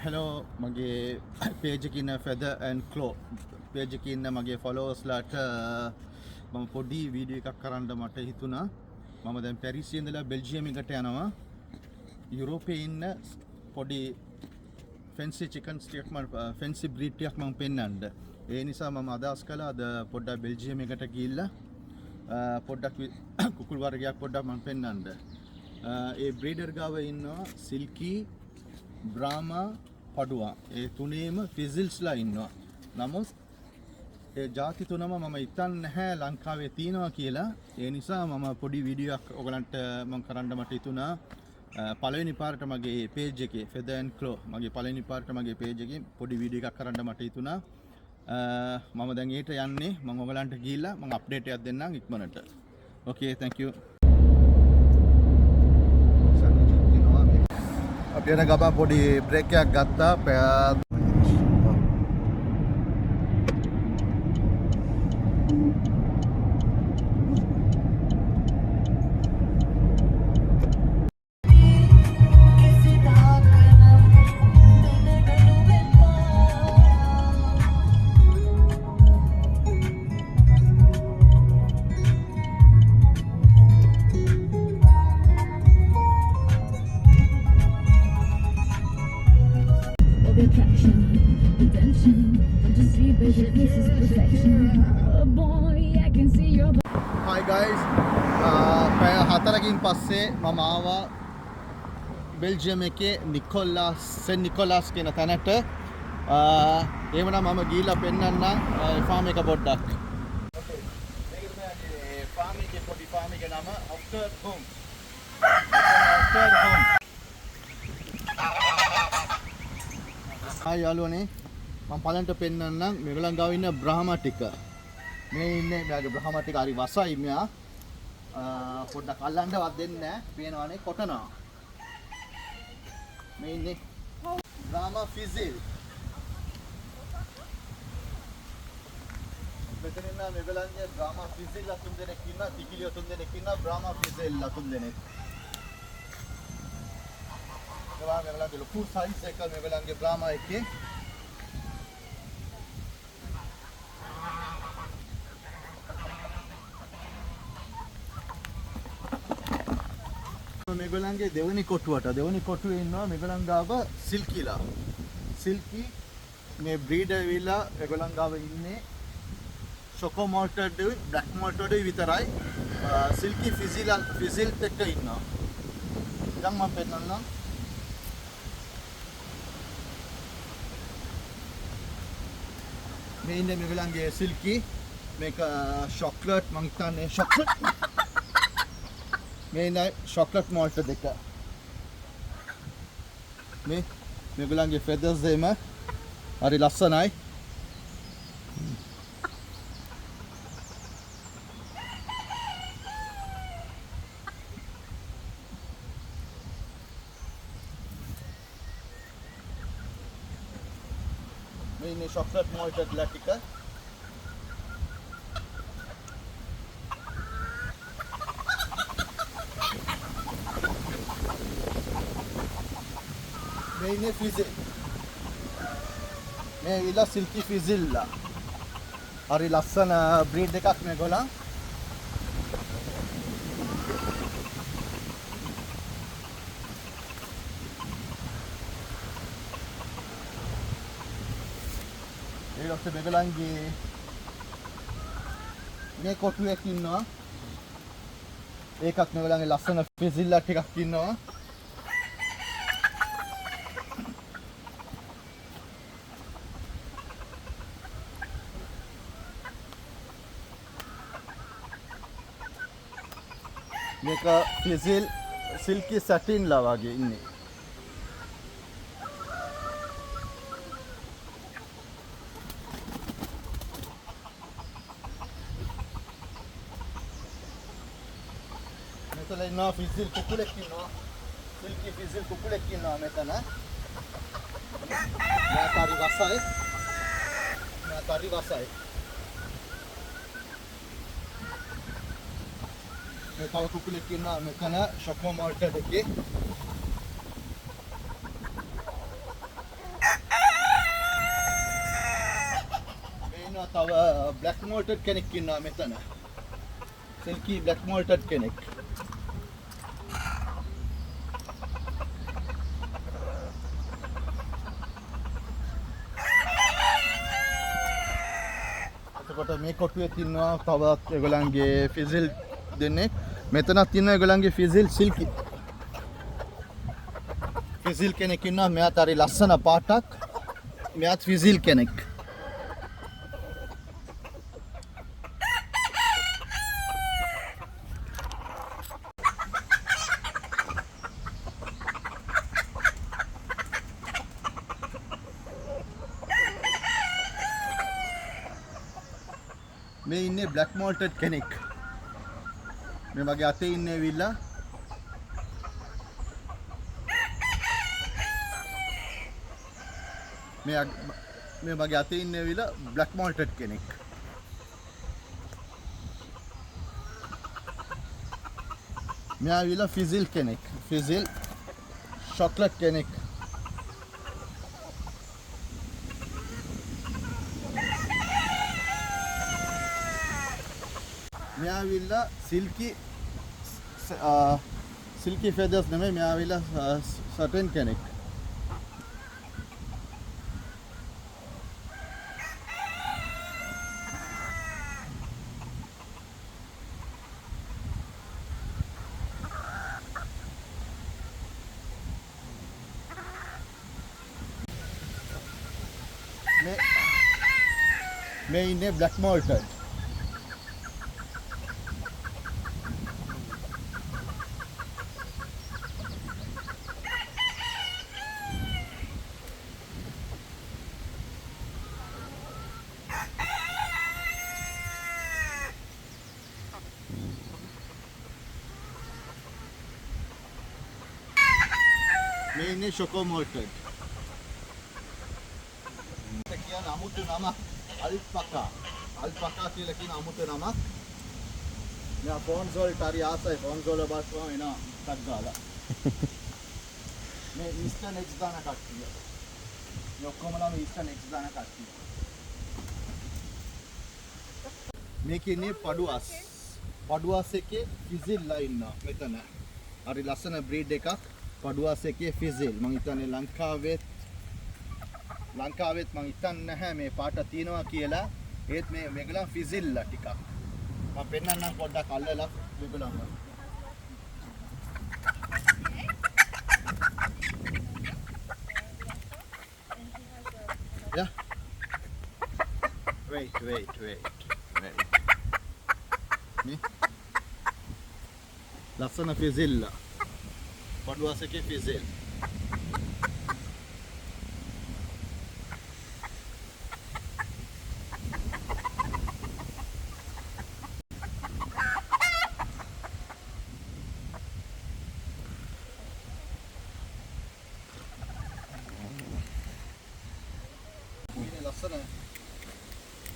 hello මගේ page එකේ ඉන්න feather and claw page එකේ ඉන්න මගේ followers ලාට මම පොඩි වීඩියෝ එකක් කරන්න මට හිතුණා. මම දැන් පැරිස් ඉඳලා බෙල්ජියම් එකට යනවා. යුරෝපයේ ඉන්න පොඩි fancy chickens ටිකක් මම fancy breed ටිකක් මම පෙන්නන්න. ඒ නිසා මම අදහස් කළා අද පොඩ්ඩක් බෙල්ජියම් එකට ගිහිල්ලා පොඩ්ඩක් කුකුල් වර්ගයක් පොඩ්ඩක් මම පෙන්නන්න. ඒ බ්‍රීඩර් ගාව ඉන්නවා සිල්කි බ්‍රාමා පඩුවා. ඒ තුනේම ෆිසිල්ස්ලා ඉන්නවා. නමුත් ඒ ಜಾති තුනම මම හිතන්නේ නැහැ ලංකාවේ තියෙනවා කියලා. ඒ නිසා මම පොඩි වීඩියෝ එකක් ඔයගලන්ට මම කරන්න මට හිතුණා. පළවෙනි පාරට මගේ page එකේ feather and claw මගේ පළවෙනි පාරට මගේ page එකේ පොඩි වීඩියෝ එකක් කරන්න මට හිතුණා. මම දැන් ඊට යන්නේ. මම ඔයගලන්ට ගිහිල්ලා මම අප්ඩේට් එකක් දෙන්නම් ඉක්මනට. Okay, thank you. අපි යන ගමන් පොඩි බ්‍රේක් එකක් ගත්තා. Attraction, attention, don't you see, baby, this is perfection. Oh boy, I can see your. Hi guys, පැය 4කින් පස්සේ මම ආවා බෙල්ජියම් එකේ සෙන් නිකොලාස් කියන තැනට. එහෙමනම් මම ගිහිල්ලා පෙන්නන්නම් ෆාම් එක පොඩ්ඩක්. Okay, මේක තමයි ෆාම් එකේ පොඩි ෆාම් එකේ නම After Home. After Home. යාළුවනේ මම පලන්ට පෙන්නන්නම් මේගොල්ලන් ගාව ඉන්න බ්‍රාහ්මා ටික. මේ ඉන්නේ මෙයාගේ බ්‍රාහ්මා ටික හරි වසයි මෙයා. පොඩ්ඩක් අල්ලන්නවත් දෙන්නේ නැහැ. පේනවනේ කොටනවා. මේ ඉන්නේ බ්‍රාහ්මා ෆිසිල්. මෙතන ඉන්න මේගොල්ලන්ගේ බ්‍රාහ්මා ෆිසිල් තුන් දෙනෙක් ඉන්නවා. තිකිලිය තුන් දෙනෙක් ඉන්නවා. බ්‍රාහ්මා ෆිසිල් තුන් දෙනෙක්. මේගොල්ලන්ගේ ලොකු සයිස් එක මේගොල්ලන්ගේ බ්‍රාහ්මා එකේ. මේගොල්ලන්ගේ දෙවෙනි කොටුවේ ඉන්නවා මේගොල්ලන් ගාව සිල්කිලා. සිල්කි මේ බ්‍රීඩර් විලා මේගොල්ලන් ගාව ඉන්නේ ෂොකෝ මොල්ටඩ් බ්ලැක් මොල්ටඩ් විතරයි. සිල්කි ෆිසිල් එක ඉන්නවා. දැන් මම පෙන්නන්නම්. මේ ඉන්නේ මේගොල්ලන්ගේ සිල්කි. මේක chocolate මං හිතන්නේ chocolate. මේ ඉන්නේ chocolate malt දෙක. මේගොල්ලන්ගේ feathers එම හරි ලස්සනයි. මේ ඉන්නේ chocolate malted latica. මේ ඉන්නේ ෆිසිල්. මේ විලා සිල්කි ෆිසිල්ලා. හරි ලස්සන බ්‍රීඩ් එකක් මේගොල්ලන්. ඊළඟට මේගොල්ලන්ගේ මේ කොටුවෙක් ඉන්නවා. ඒකත් මේගොල්ලන්ගේ ලස්සන ෆිසිල්ලා ටිකක් ඉන්නවා. මේක ෆිසිල් සිල්කි සැටින් ලා වගේ ඉන්නේ. මෙතන ඉන්නවා ෆිසිල් කුකුලෙක් ඉන්නවා. සිල්කි ෆිසිල් කුකුලෙක් ඉන්නවා මෙතන. මෙයාට හරි වසයි. මේ තව කුකුලෙක් ඉන්නවා මෙතන ෂොකෝ මොල්ටඩ් එකේ. තව බ්ලැක් මෝල්ටඩ් කෙනෙක් ඉන්නවා මෙතන. සිල්කි බ්ලැක් මෝල්ටඩ් කෙනෙක්. එතකොට මේ කොටුවේ ඉන්නවා තවත් ඒගොල්ලන්ගේ ෆිසිල් දෙන්නෙක්. මෙතනත් ඉන්නවා ඒගොල්ලන්ගේ ෆිසිල් සිල්කි. ෆිසිල් කෙනෙක් ඉන්නවා මෙයාට හරි ලස්සන පාටක්. මෙයාත් ෆිසිල් කෙනෙක්. මේ ඉන්නේ බ්ලැක් මෝල්ටඩ් කෙනෙක්. මේ මගේ අතේ ඉන්නේ ඇවිල්ලා මේ මගේ අතේ ඉන්නේ ඇවිල්ලා බ්ලැක් මෝල්ටඩ් කෙනෙක්. මෙයා ඇවිල්ලා ෆිසිල් කෙනෙක්. ෆිසිල් චොක්ලට් කෙනෙක්. මෙයා ඇවිල්ලා සිල්කි ෆෙදර්ස් නෙමෙයි මෙයා ඇවිල්ලා සටන් කෙනෙක්. මේ ඉන්නේ බ්ලැක් මෝල්ටඩ්. මේ ඉන්නේ ෂොකෝ මෝල්ටඩ්. කියන අමුතු නම අල්පකා. අල්පකා කියලා කියන අමුතු නමක්. මෙයා ෆෝන්ස් වලට හරි ආසයි. ෆෝන්ස් වල බස්වම එනවා ටක් ගාලා. මේ ඊස්ටර්න් එක්ස් දාන කට්ටිය. මේ ඔක්කොම නම් ඊස්ටර්න් එක්ස් දාන කට්ටිය. මේකේ ඉන්නේ පඩුවස්. පඩුවස් එකේ ෆිසිල්ලා ඉන්නවා මෙතන. හරි ලස්සන බ්‍රීඩ් එකක්. පඩුවස් එකේ ෆිසිල්. මං හිතන්නේ ලංකාවෙත් මං හිතන්නේ නැහැ මේ පාට තියෙනවා කියලා. ඒත් මේගොල්ලන් ෆිසිල්ලා ටිකක්. මම පෙන්නන්නම් පොඩ්ඩක් අල්ලලා මේගොල්ලන්ව. Yeah. Wait. මේ ලස්සන ෆිසිල්ලා. පඩුවස් එකේ ෆිසිල්.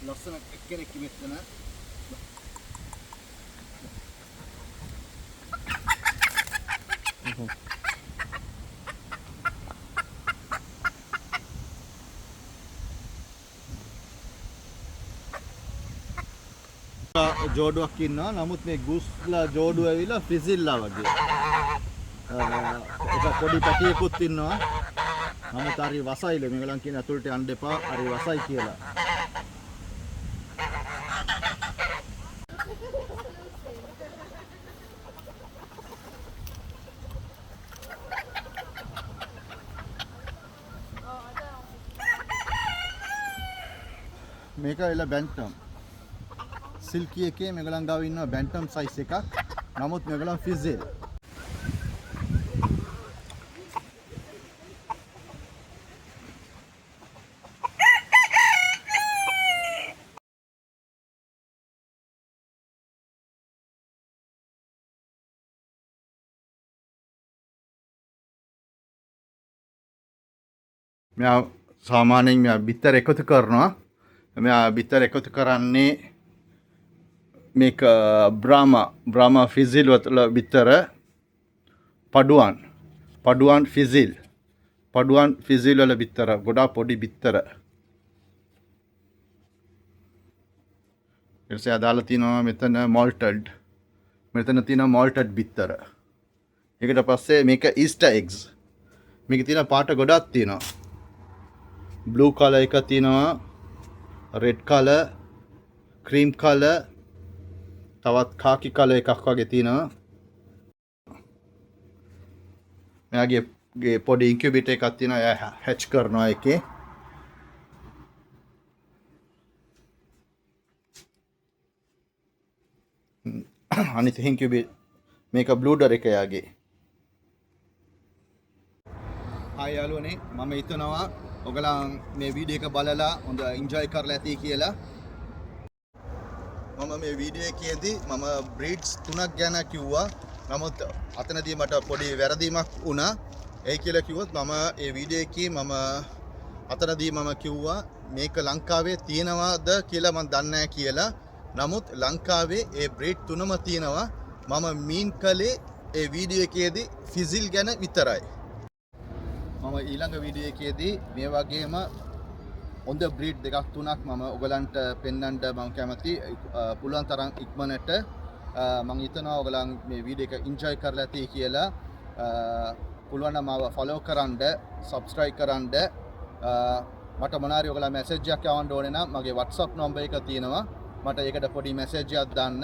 ලස්සන කෙනෙක් මෙතන. ජෝඩුවක් ඉන්නවා. නමුත් මේ ගූස්ලා ජෝඩුව ඇවිල්ලා ෆිසිල්ලා වගේ. එක පොඩි පැටියෙකුත් ඉන්නවා. නමුත් හරි වසයිලු. මේගොල්ලන් කියන අතුලට යන්න එපා. හරි වසයි කියලා. මේක ඇවිල්ලා බැන්ටම්. සිල්කි එකේ මේගොල්ලන් ගාව ඉන්නවා බැන්ටම් සයිස් එකක්. නමුත් මේගොල්ලන් ෆිසිල්. මෙයා සාමාන්‍යයෙන් මෙයා බිත්තර එකතු කරනවා. මෙයා බිත්තර එකතු කරන්නේ මේක බ්‍රාමා ෆිසිල් වල බිත්තර පඩුවන් ෆිසිල් වල බිත්තර ගොඩාක් පොඩි බිත්තර. ඊට පස්සේ අදාලා තියෙනවා මෙතන malted. මෙතන තියෙනවා malted බිත්තර. ඒකට පස්සේ මේක Easter eggs. මේකේ තියෙන පාට ගොඩක් තියෙනවා. blue color එක තියෙනවා, red color, cream color, තවත් khaki color එකක් වගේ තියෙනවා. මෙයාගේ පොඩි ඉන්කියුබේටර් එකක් තියෙනවා. එයා හැච් කරනවා එකේ. අනිත් ඉන්කියුබේටර් මේක බ්ලූඩර් එක යාගේ. හායි යාළුවනේ, මම හිතනවා ඔයගලන් මේ වීඩියෝ එක බලලා හොඳ එන්ජොයි කරලා ඇති කියලා. මම මේ වීඩියෝ එකේදී මම බ්‍රීඩ්ස් 3ක් ගැන කිව්වා. නමුත් අතනදී මට පොඩි වැරදීමක් වුණා. ඒ කියලා කිව්වොත් මම මේ වීඩියෝ එකේ මම අතනදී මම කිව්වා මේක ලංකාවේ තියෙනවද කියලා මම දන්නේ නැහැ කියලා. නමුත් ලංකාවේ ඒ බ්‍රීඩ් 3ම තියෙනවා. මම මීන් කළේ ඒ වීඩියෝ එකේදී ෆිසිල් ගැන විතරයි. මම ඊළඟ වීඩියෝ එකේදී මේ වගේම හොඳ බ්‍රීඩ් දෙකක් තුනක් මම ඔයගලන්ට පෙන්වන්න මම කැමති. පුළුවන් තරම් ඉක්මනට මම හිතනවා ඔයගලන් මේ වීඩියෝ එක එන්ජොයි කරලා ඇති කියලා. පුළුවන් නම් මාව ෆලෝ කරන්න, සබ්ස්ක්‍රයිබ් කරන්න. මට මොනාරි ඔයගලා මැසේජ් එකක් යවන්න ඕනේ නම් මගේ WhatsApp නම්බර් එක තියෙනවා. මට ඒකට පොඩි මැසේජ් එකක් දාන්න.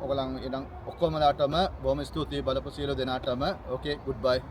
ඔයගලන් එනම් ඔක්කොමලාටම බොහොම ස්තුතියි බලපු සියලු දෙනාටම. ඕකේ, good bye.